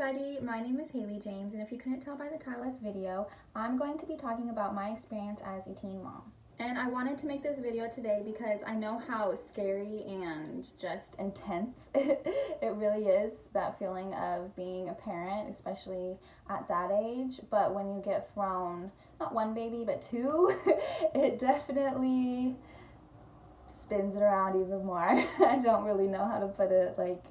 everybody, my name is Haley James, and if you couldn't tell by the title of this video, I'm going to be talking about my experience as a teen mom. And I wanted to make this video today because I know how scary and just intense it really is, that feeling of being a parent, especially at that age. But when you get thrown, not one baby, but two, it definitely spins it around even more. I don't really know how to put it, like,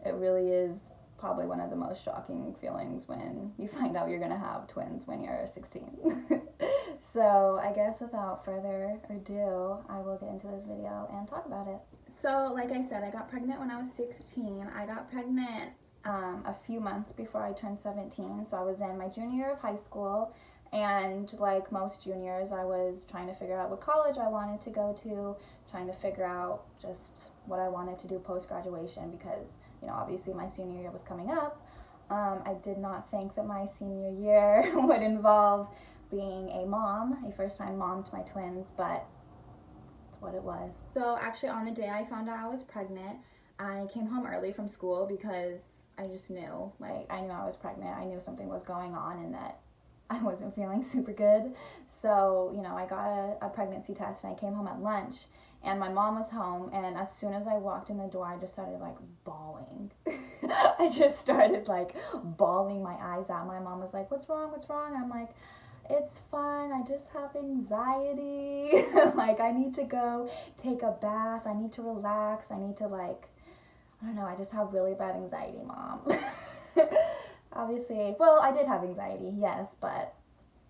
it really is probably one of the most shocking feelings when you find out you're gonna have twins when you're 16. So I guess without further ado, I will get into this video and talk about it. So like I said, I got pregnant when I was 16. I got pregnant a few months before I turned 17. So I was in my junior year of high school, and like most juniors, I was trying to figure out what college I wanted to go to, trying to figure out just what I wanted to do post-graduation because, you know, obviously my senior year was coming up. I did not think that my senior year would involve being a mom, a first-time mom to my twins, but it's what it was. So actually on the day I found out I was pregnant, I came home early from school because I just knew, like, I knew I was pregnant. I knew something was going on and that I wasn't feeling super good. So, you know, I got a pregnancy test and I came home at lunch and my mom was home, and as soon as I walked in the door, I just started like bawling. I just started like bawling my eyes out. My mom was like, "What's wrong? What's wrong?" I'm like, "It's fine. I just have anxiety." Like, I need to go take a bath. I need to relax. I need to, like, I don't know. I just have really bad anxiety, Mom. Obviously, well, I did have anxiety, yes, but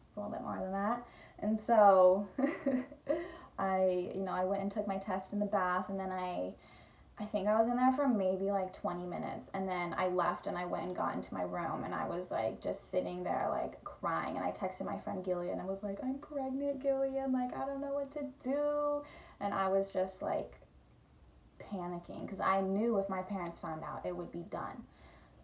it's a little bit more than that. And so I went and took my test in the bath, and then I think I was in there for maybe like 20 minutes, and then I left and I went and got into my room, and I was like just sitting there like crying, and I texted my friend Gillian and I was like, "I'm pregnant, Gillian, like I don't know what to do." And I was just like panicking because I knew if my parents found out it would be done.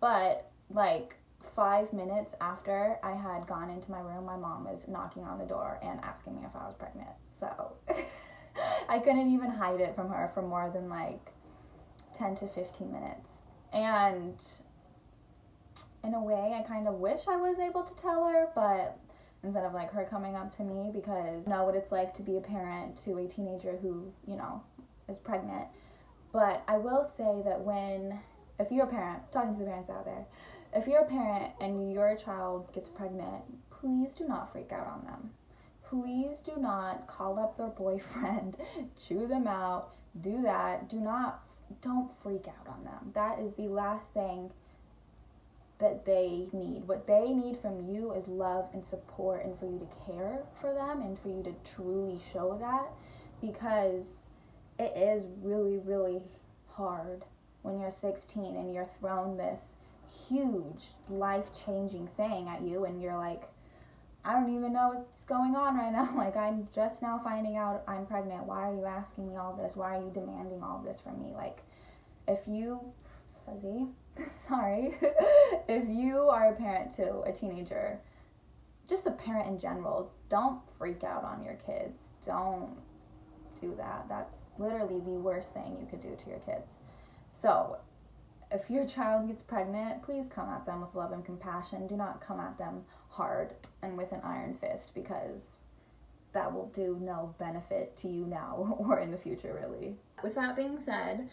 But like 5 minutes after I had gone into my room, my mom was knocking on the door and asking me if I was pregnant. So I couldn't even hide it from her for more than like 10 to 15 minutes. And in a way, I kind of wish I was able to tell her, but instead of like her coming up to me, because I know what it's like to be a parent to a teenager who, you know, is pregnant. But I will say that if you're a parent, talking to the parents out there, if you're a parent and your child gets pregnant, please do not freak out on them. Please do not call up their boyfriend, chew them out, do that. Don't freak out on them. That is the last thing that they need. What they need from you is love and support, and for you to care for them and for you to truly show that, because it is really, really hard when you're 16 and you're thrown this huge life-changing thing at you, and you're like, I don't even know what's going on right now. Like, I'm just now finding out I'm pregnant. Why are you asking me all this? Why are you demanding all this from me? Like, if you, sorry, if you are a parent to a teenager, just a parent in general, don't freak out on your kids. Don't do that. That's literally the worst thing you could do to your kids. So if your child gets pregnant, please come at them with love and compassion. Do not come at them hard and with an iron fist, because that will do no benefit to you now or in the future, really. With that being said,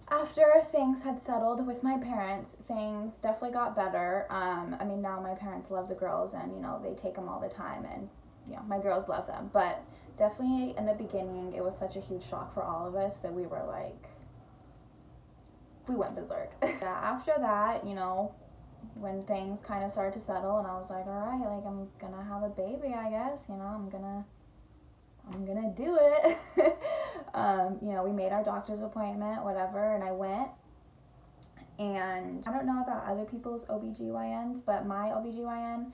after things had settled with my parents, things definitely got better. I mean, now my parents love the girls, and, you know, they take them all the time, and, you know, my girls love them. But definitely in the beginning, it was such a huge shock for all of us that we were like, we went berserk. After that, you know, when things kind of started to settle, and I was like, all right, like, I'm gonna have a baby, I guess, you know, I'm gonna do it. You know, we made our doctor's appointment, whatever, and I went. And I don't know about other people's OBGYNs, but my OBGYN,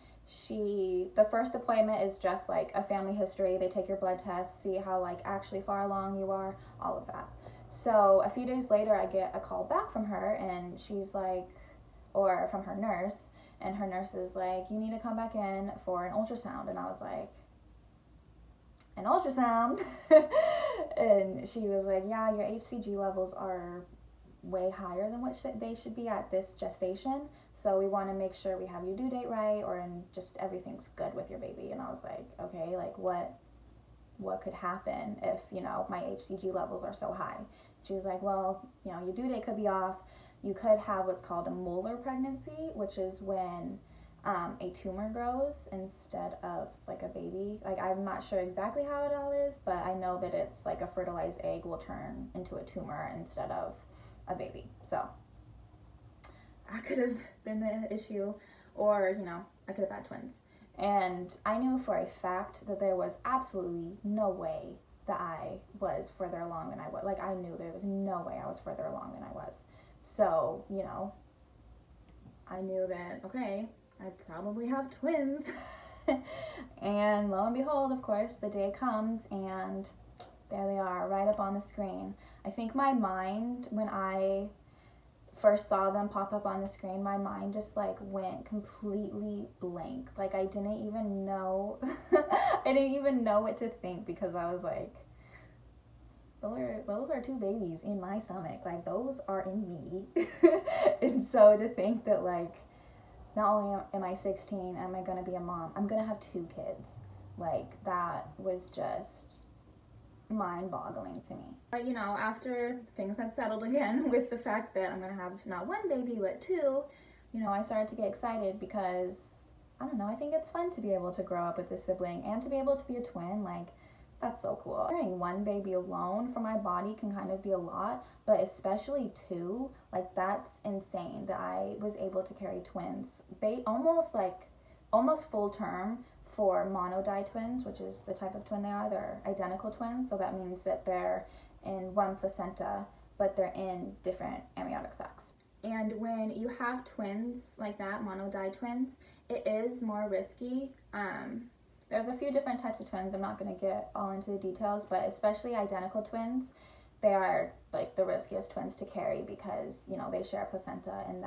the first appointment is just like a family history. They take your blood test, see how like actually far along you are, all of that. So a few days later, I get a call back from her, and she's like, or from her nurse, and her nurse is like, you need to come back in for an ultrasound. And I was like, an ultrasound? And she was like, yeah, your HCG levels are way higher than what they should be at this gestation. So we want to make sure we have your due date right, or and just everything's good with your baby. And I was like, okay, like what could happen if, you know, my HCG levels are so high? She's like, well, you know, your due date could be off. You could have what's called a molar pregnancy, which is when a tumor grows instead of like a baby. Like, I'm not sure exactly how it all is, but I know that it's like a fertilized egg will turn into a tumor instead of a baby. So that could have been the issue, or, you know, I could have had twins. And I knew for a fact that there was absolutely no way that I was further along than I was. Like, I knew there was no way I was further along than I was. So, you know, I knew that, okay, I probably have twins. And lo and behold, of course, the day comes and there they are, right up on the screen. I think my mind, when I first saw them pop up on the screen, my mind just like went completely blank. Like, I didn't even know I didn't even know what to think, because I was like, those are two babies in my stomach, like those are in me. And so to think that, like, not only am I 16, am I gonna be a mom, I'm gonna have 2 kids, like, that was just mind-boggling to me. But, you know, after things had settled again with the fact that I'm gonna have not 1 baby but 2, you know, I started to get excited because, I don't know, I think it's fun to be able to grow up with a sibling and to be able to be a twin. Like, that's so cool. Carrying 1 baby alone for my body can kind of be a lot, but especially 2, like, that's insane that I was able to carry twins. Almost full term for monodi twins, which is the type of twin they are. They're identical twins, so that means that they're in 1 placenta, but they're in different amniotic sacs. And when you have twins like that, monodi twins, it is more risky. There's a few different types of twins. I'm not going to get all into the details, but especially identical twins, they are like the riskiest twins to carry because, you know, they share a placenta, and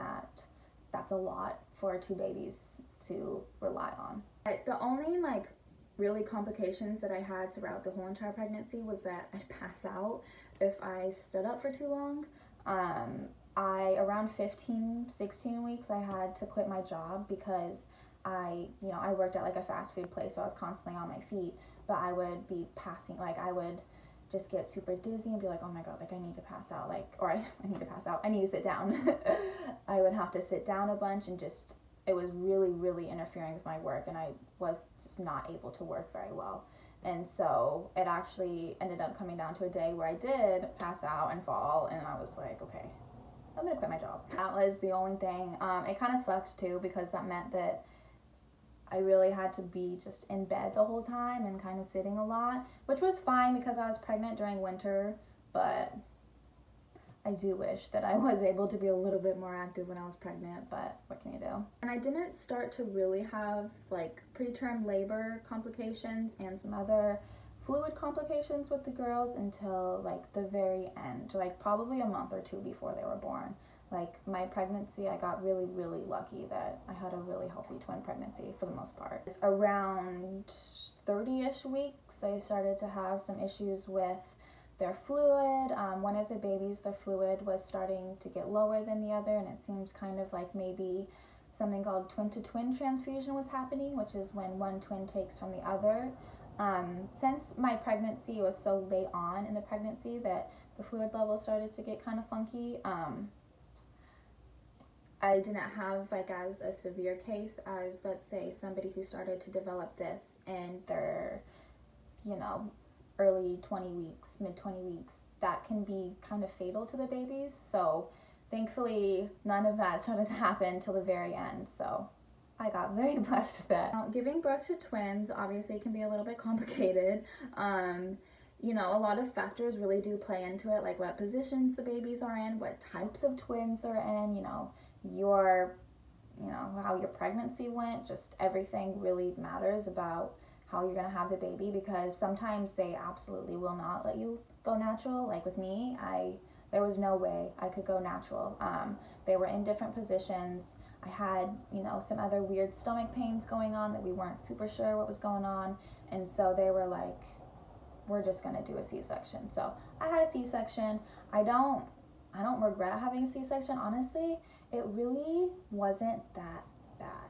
that's a lot for 2 babies to rely on. But the only like really complications that I had throughout the whole entire pregnancy was that I'd pass out if I stood up for too long. Around 15, 16 weeks, I had to quit my job because I worked at like a fast food place, so I was constantly on my feet, but I would be passing, like, I would just get super dizzy and be like, oh my god, like, I need to pass out, like, or I need to pass out, I need to sit down. I would have to sit down a bunch, and just, it was really, really interfering with my work, and I was just not able to work very well. And so it actually ended up coming down to a day where I did pass out and fall, and I was like, okay, I'm gonna quit my job. That was the only thing. It kind of sucked too, because that meant that I really had to be just in bed the whole time and kind of sitting a lot, which was fine because I was pregnant during winter, but I do wish that I was able to be a little bit more active when I was pregnant, but what can you do? And I didn't start to really have like preterm labor complications and some other fluid complications with the girls until like the very end, like probably a month or 2 before they were born. Like, my pregnancy, I got really, really lucky that I had a really healthy twin pregnancy for the most part. It's around 30-ish weeks, I started to have some issues with their fluid. One of the babies, their fluid was starting to get lower than the other, and it seems kind of like maybe something called twin-to-twin transfusion was happening, which is when one twin takes from the other. Since my pregnancy was so late on in the pregnancy that the fluid level started to get kind of funky, I didn't have like as a severe case as, let's say, somebody who started to develop this in their, you know, early 20 weeks, mid 20 weeks. That can be kind of fatal to the babies. So thankfully none of that started to happen till the very end. So I got very blessed with that. Now, giving birth to twins obviously can be a little bit complicated. You know, a lot of factors really do play into it, like what positions the babies are in, what types of twins they're in, you know, how your pregnancy went. Just everything really matters about how you're gonna have the baby, because sometimes they absolutely will not let you go natural. Like with me, there was no way I could go natural. They were in different positions. I had, you know, some other weird stomach pains going on that we weren't super sure what was going on, and so they were like, we're just gonna do a C-section. So I had a C-section. I don't I don't regret having a C-section. Honestly, it really wasn't that bad.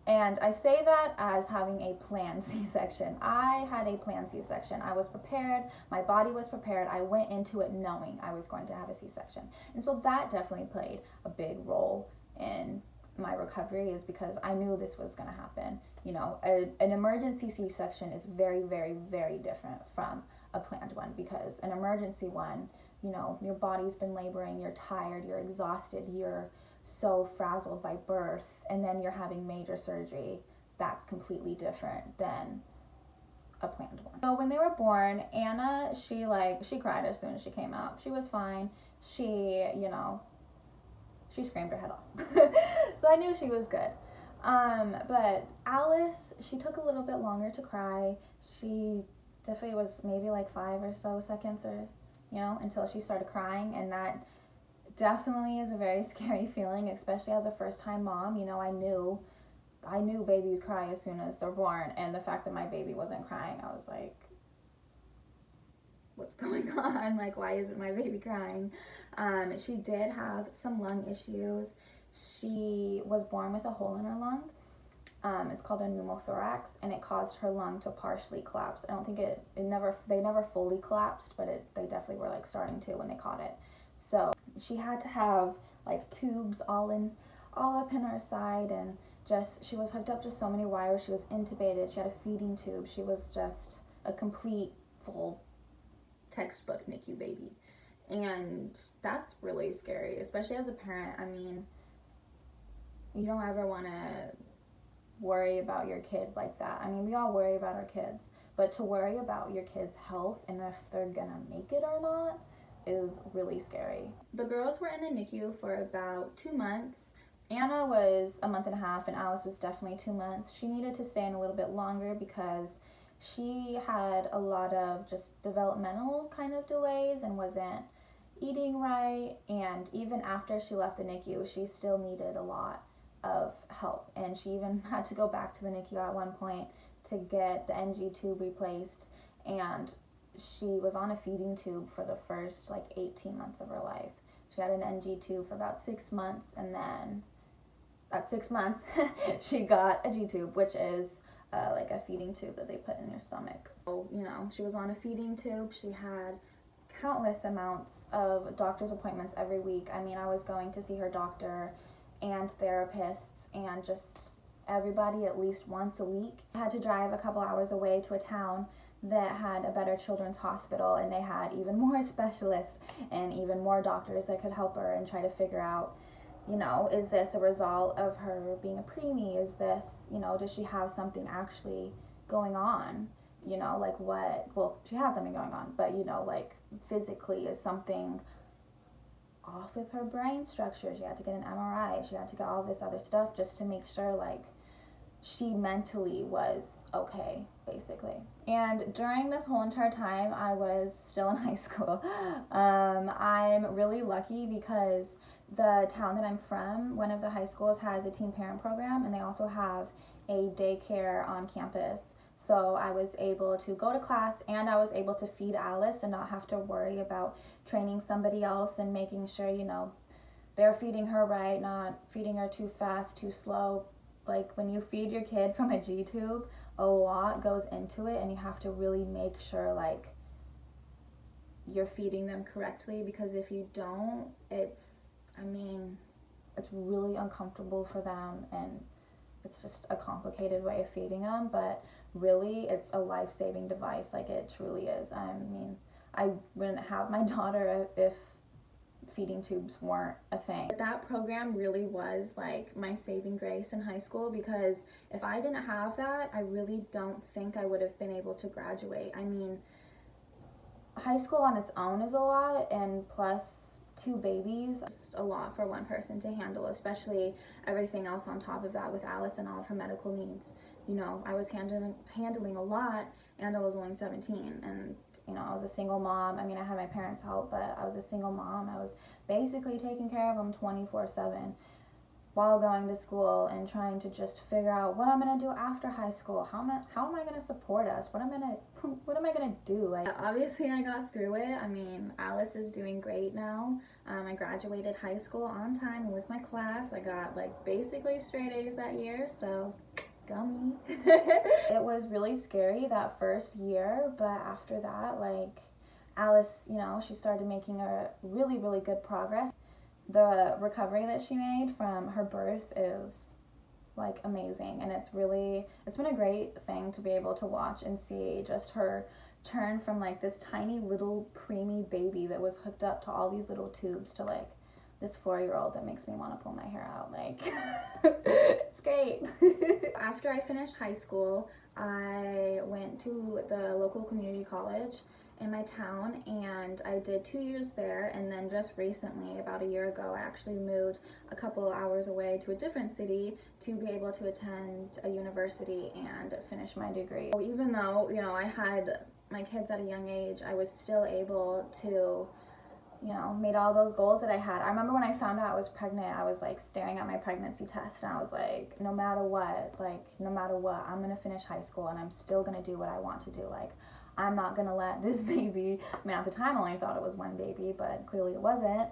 And I say that as having a planned C-section. I had a planned C-section. I was prepared. My body was prepared. I went into it knowing I was going to have a C-section. And so that definitely played a big role in my recovery, is because I knew this was going to happen. You know, an emergency C-section is very, very, very different from a planned one, because an emergency one, you know, your body's been laboring, you're tired, you're exhausted, you're so frazzled by birth, and then you're having major surgery. That's completely different than a planned one. So when they were born, Anna, she cried as soon as she came out. She was fine. She, you know, she screamed her head off. So I knew she was good. But Alice, she took a little bit longer to cry. She definitely was maybe like 5 or so seconds, or, you know, until she started crying. And that definitely is a very scary feeling, especially as a first-time mom. You know, I knew babies cry as soon as they're born, and the fact that my baby wasn't crying, I was like, what's going on? Like, why isn't my baby crying? She did have some lung issues. She was born with a hole in her lung. It's called a pneumothorax, and it caused her lung to partially collapse. I don't think they never fully collapsed, but they definitely were like starting to when they caught it. So she had to have like tubes all up in her side, and she was hooked up to so many wires. She was intubated. She had a feeding tube. She was just a complete full textbook NICU baby. And that's really scary, especially as a parent. I mean, you don't ever want to worry about your kid like that. I mean, we all worry about our kids, but to worry about your kid's health and if they're gonna make it or not is really scary. The girls were in the NICU for about 2 months. Anna was a month and a half, and Alice was definitely 2 months. She needed to stay in a little bit longer because she had a lot of just developmental kind of delays and wasn't eating right. And even after she left the NICU, she still needed a lot of help, and she even had to go back to the NICU at one point to get the NG tube replaced, and she was on a feeding tube for the first like 18 months of her life. She had an NG tube for about 6 months, and then at 6 months she got a G tube, which is like a feeding tube that they put in your stomach. So, you know, she was on a feeding tube. She had countless amounts of doctor's appointments every week. I mean, I was going to see her doctor and therapists and just everybody at least once a week. I had to drive a couple hours away to a town that had a better children's hospital, and they had even more specialists and even more doctors that could help her and try to figure out, you know, is this a result of her being a preemie? Is this, you know, does she have something actually going on? You know, like she had something going on, but, you know, like physically, is something off with her brain structure? She had to get an MRI. She had to get all this other stuff just to make sure, like, she mentally was okay, basically. And during this whole entire time, I was still in high school. I'm really lucky because the town that I'm from, one of the high schools has a teen parent program, and they also have a daycare on campus. So I was able to go to class, and I was able to feed Alice and not have to worry about training somebody else and making sure, you know, they're feeding her right, not feeding her too fast, too slow. Like, when you feed your kid from a G tube, a lot goes into it, and you have to really make sure, like, you're feeding them correctly, because if you don't, it's really uncomfortable for them, and it's just a complicated way of feeding them, but really it's a life-saving device. Like, it truly is. I mean, I wouldn't have my daughter if feeding tubes weren't a thing. But that program really was like my saving grace in high school, because if I didn't have that, I really don't think I would have been able to graduate. I mean, high school on its own is a lot, and plus 2 babies, just a lot for one person to handle, especially everything else on top of that with Alice and all of her medical needs. You know, I was handling a lot, and I was only 17, and, you know, I was a single mom. I mean, I had my parents' help, but I was a single mom. I was basically taking care of them 24/7. while going to school and trying to just figure out what I'm gonna do after high school. How am I gonna support us? What am I gonna do? Like, obviously I got through it. I mean, Alice is doing great now. I graduated high school on time and with my class. I got like basically straight A's that year, so go me. It was really scary that first year, but after that, like, Alice, you know, she started making a really, really good progress. The recovery that she made from her birth is like amazing, and it's been a great thing to be able to watch and see just her turn from like this tiny little preemie baby that was hooked up to all these little tubes to like this 4-year-old that makes me want to pull my hair out. Like, it's great. After I finished high school, I went to the local community college in my town, and I did 2 years there. And then just recently, about a year ago, I actually moved a couple hours away to a different city to be able to attend a university and finish my degree. So even though, you know, I had my kids at a young age, I was still able to, you know, made all those goals that I had. I remember when I found out I was pregnant, I was like staring at my pregnancy test, and I was like, no matter what, I'm gonna finish high school and I'm still gonna do what I want to do. Like, I'm not gonna let this baby, I mean, at the time I only thought it was one baby, but clearly it wasn't.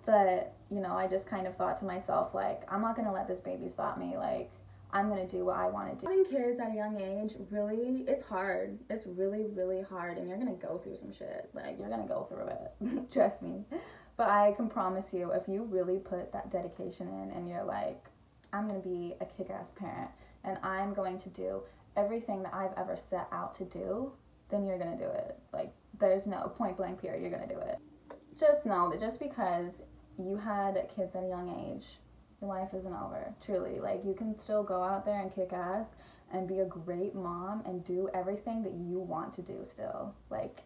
But, you know, I just kind of thought to myself, like, I'm not gonna let this baby stop me. Like, I'm gonna do what I want to do. Having kids at a young age, really, it's hard. It's really, really hard, and you're gonna go through some shit. Like, you're gonna go through it. Trust me. But I can promise you, if you really put that dedication in and you're like, I'm gonna be a kick-ass parent, and I'm going to do everything that I've ever set out to do, then you're gonna do it. Like, there's no point blank period, you're gonna do it. Just know that just because you had kids at a young age, your life isn't over, truly. Like, you can still go out there and kick ass and be a great mom and do everything that you want to do still. Like,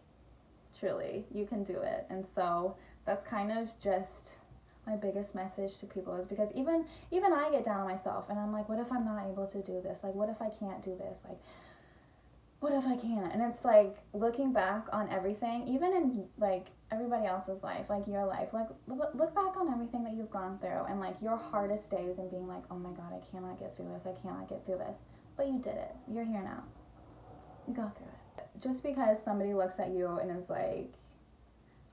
truly, you can do it. And so that's kind of just my biggest message to people, is because even I get down on myself and I'm like, what if I'm not able to do this? Like, what if I can't do this? Like, what if I can't? And it's like, looking back on everything, even in like everybody else's life, like your life, like look back on everything that you've gone through and like your hardest days and being like, oh my God, I cannot get through this. I cannot get through this. But you did it. You're here now. You got through it. Just because somebody looks at you and is like,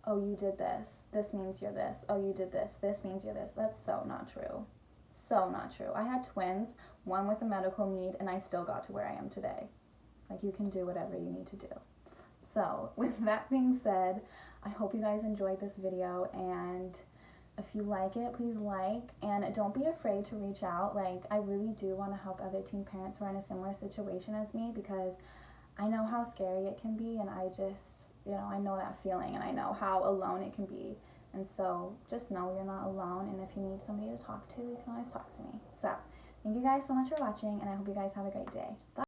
oh, you did this. This means you're this. Oh, you did this. This means you're this. That's so not true. So not true. I had twins, one with a medical need, and I still got to where I am today. Like, you can do whatever you need to do. So, with that being said, I hope you guys enjoyed this video, and if you like it, please like, and don't be afraid to reach out. Like, I really do want to help other teen parents who are in a similar situation as me, because I know how scary it can be, and I just, you know, I know that feeling, and I know how alone it can be. And so, just know you're not alone, and if you need somebody to talk to, you can always talk to me. So, thank you guys so much for watching, and I hope you guys have a great day. Bye.